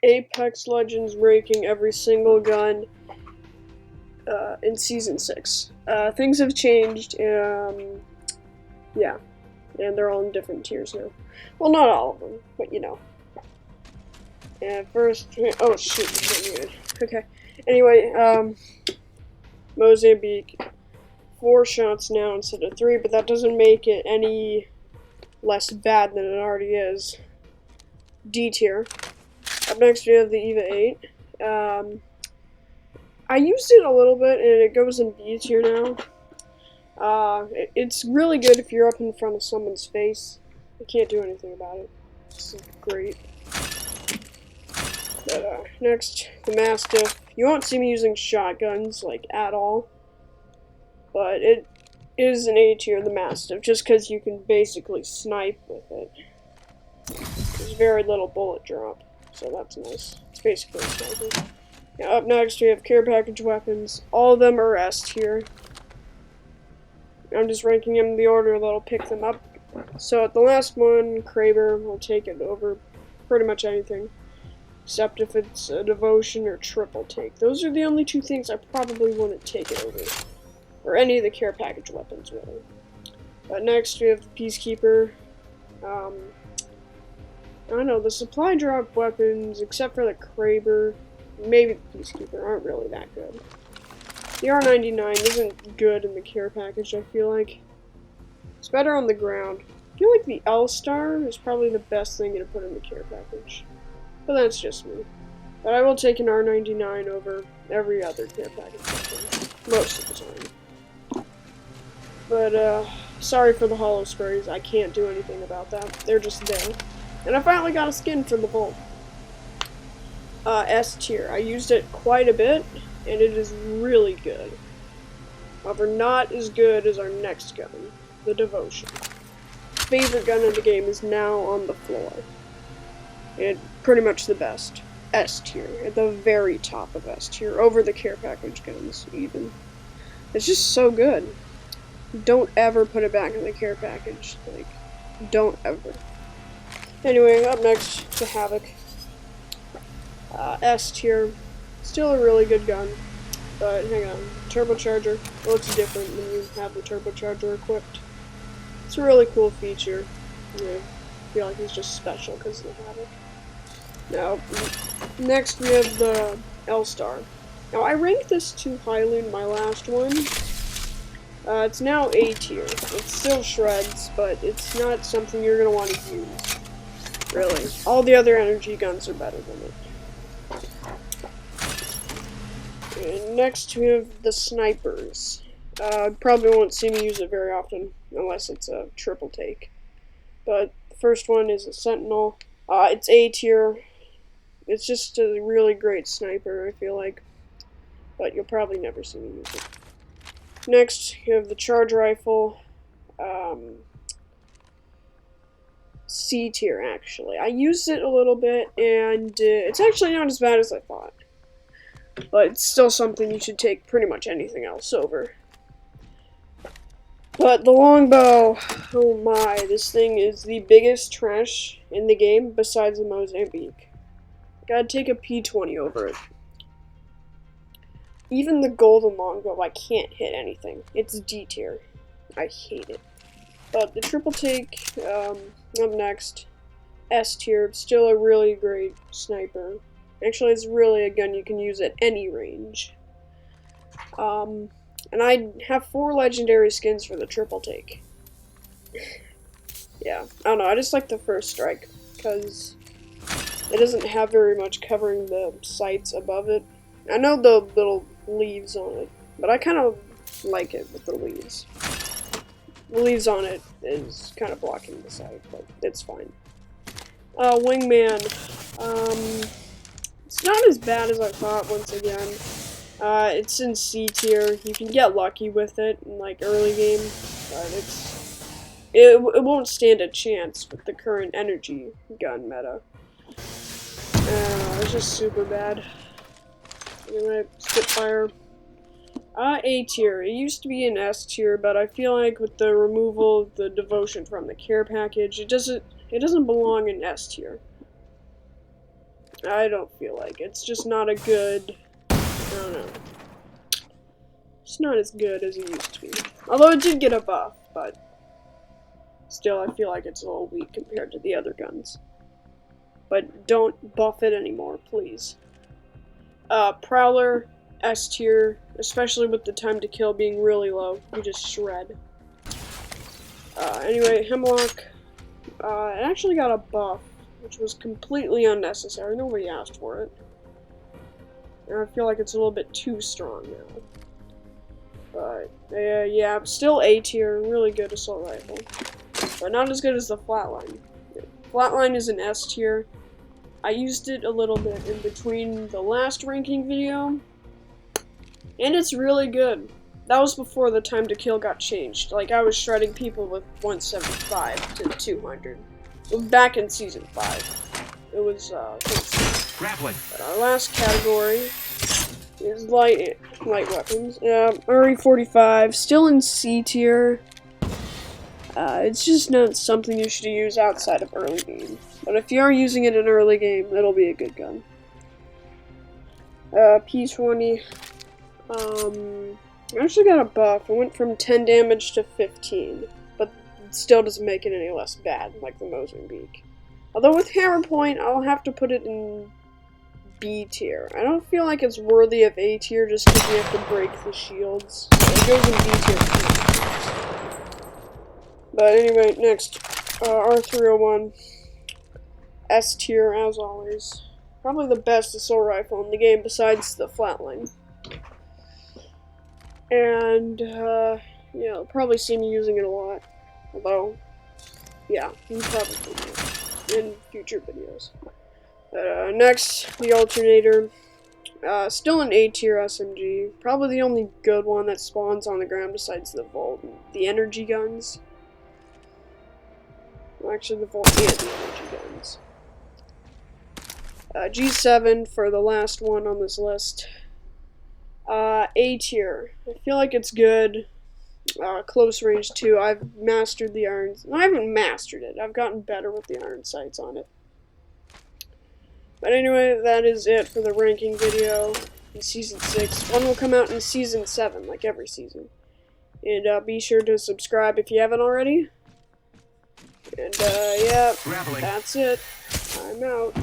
Apex Legends ranking every single gun in Season 6. Things have changed, yeah, and they're all in different tiers now. Well, not all of them, but you know. And first, oh shoot, okay. Anyway, Mozambique, 4 shots now instead of 3, but that doesn't make it any less bad than it already is. D tier. Up next we have the EVA 8. I used it a little bit and it goes in B tier now. It's really good if you're up in front of someone's face. You can't do anything about it. It's great. But next, the Mastiff. You won't see me using shotguns, like, at all. But it is an A tier, the Mastiff, just because you can basically snipe with it. There's very little bullet drop, so that's nice. It's basically a sniper. Now, up next, we have care package weapons. All of them are S tier. I'm just ranking them in the order that'll pick them up. So at the last one, Kraber will take it over pretty much anything. Except if it's a devotion or triple take. Those are the only 2 things I probably wouldn't take it over. Or any of the care package weapons, really. But next we have the Peacekeeper. I don't know, the supply drop weapons, except for the Kraber, maybe the Peacekeeper, aren't really that good. The R99 isn't good in the care package, I feel like. It's better on the ground. I feel like the L-Star is probably the best thing to put in the care package. But that's just me. But I will take an R99 over every other care package weapon. Most of the time. But, sorry for the hollow sprays. I can't do anything about that. They're just there. And I finally got a skin for the Bolt. S tier. I used it quite a bit, and it is really good. However, not as good as our next gun, the Devotion. Favorite gun in the game is now on the floor. And pretty much the best. S tier. At the very top of S tier. Over the care package guns, even. It's just so good. Don't ever put it back in the care package. Like, don't ever. Anyway, up next, the Havoc. S tier. Still a really good gun. But, hang on. Turbocharger looks different when you have the turbocharger equipped. It's a really cool feature. I feel like it's just special because of the Havoc. Now, next we have the L-Star. Now, I ranked this too highly in my last one. It's now A tier. It still shreds, but it's not something you're going to want to use. Really. All the other energy guns are better than it. And next we have the Snipers. Probably won't see me use it very often, unless it's a triple take. But the first one is a Sentinel. It's A tier. It's just a really great sniper, I feel like. But you'll probably never see me use it. Next, you have the Charge Rifle. C tier, actually. I used it a little bit, and it's actually not as bad as I thought. But it's still something you should take pretty much anything else over. But the longbow, oh my, this thing is the biggest trash in the game besides the Mozambique. Gotta take a P20 over it. Even the golden longbow, I can't hit anything. It's D tier. I hate it. But the triple take, up next, S tier, still a really great sniper. Actually, it's really a gun you can use at any range. And I have 4 legendary skins for the triple take. Yeah, I don't know, I just like the first strike, because it doesn't have very much covering the sights above it. I know the little leaves on it, but I kind of like it with the leaves. The leaves on it is kind of blocking the sight, but it's fine. Wingman. It's not as bad as I thought, once again. It's in C tier. You can get lucky with it in, like, early game, but it won't stand a chance with the current energy gun meta. It's just super bad. Anyway, Spitfire. A tier. It used to be an S tier, but I feel like with the removal of the devotion from the care package, it doesn't belong in S tier. I don't feel like it's just not a good. I don't know. It's not as good as it used to be. Although it did get a buff, but still, I feel like it's a little weak compared to the other guns. But don't buff it anymore, please. Prowler, S tier, especially with the time to kill being really low. You just shred. Anyway, Hemlock, it actually got a buff, which was completely unnecessary. Nobody asked for it. And I feel like it's a little bit too strong now. But, yeah, still A tier, really good assault rifle. But not as good as the Flatline. Flatline is an S tier. I used it a little bit in between the last ranking video, and it's really good. That was before the time to kill got changed. Like, I was shredding people with 175 to 200. Back in Season 5. It was, Grappling. But our last category is light weapons. Uri 45, still in C tier. It's just not something you should use outside of early game. But if you are using it in early game, it'll be a good gun. P20. I actually got a buff. It went from 10 damage to 15. But it still doesn't make it any less bad, like the Mozambique. Although with Hammer Point, I'll have to put it in B tier. I don't feel like it's worthy of A tier just because you have to break the shields. So it goes in B tier. But anyway, next. R301. S tier, as always. Probably the best assault rifle in the game besides the Flatline. And, yeah, you'll probably see me using it a lot. Although, yeah, you probably will in future videos. Next, the Alternator. Still an A tier SMG. Probably the only good one that spawns on the ground besides the Volt and the energy guns. Well, actually, the Volt and the energy guns. G7 for the last one on this list. A tier. I feel like it's good. Close range too. I've mastered the irons. I haven't mastered it. I've gotten better with the iron sights on it. But anyway, that is it for the ranking video in Season 6. One will come out in Season 7, like every season. And be sure to subscribe if you haven't already. And yeah, that's it. I'm out.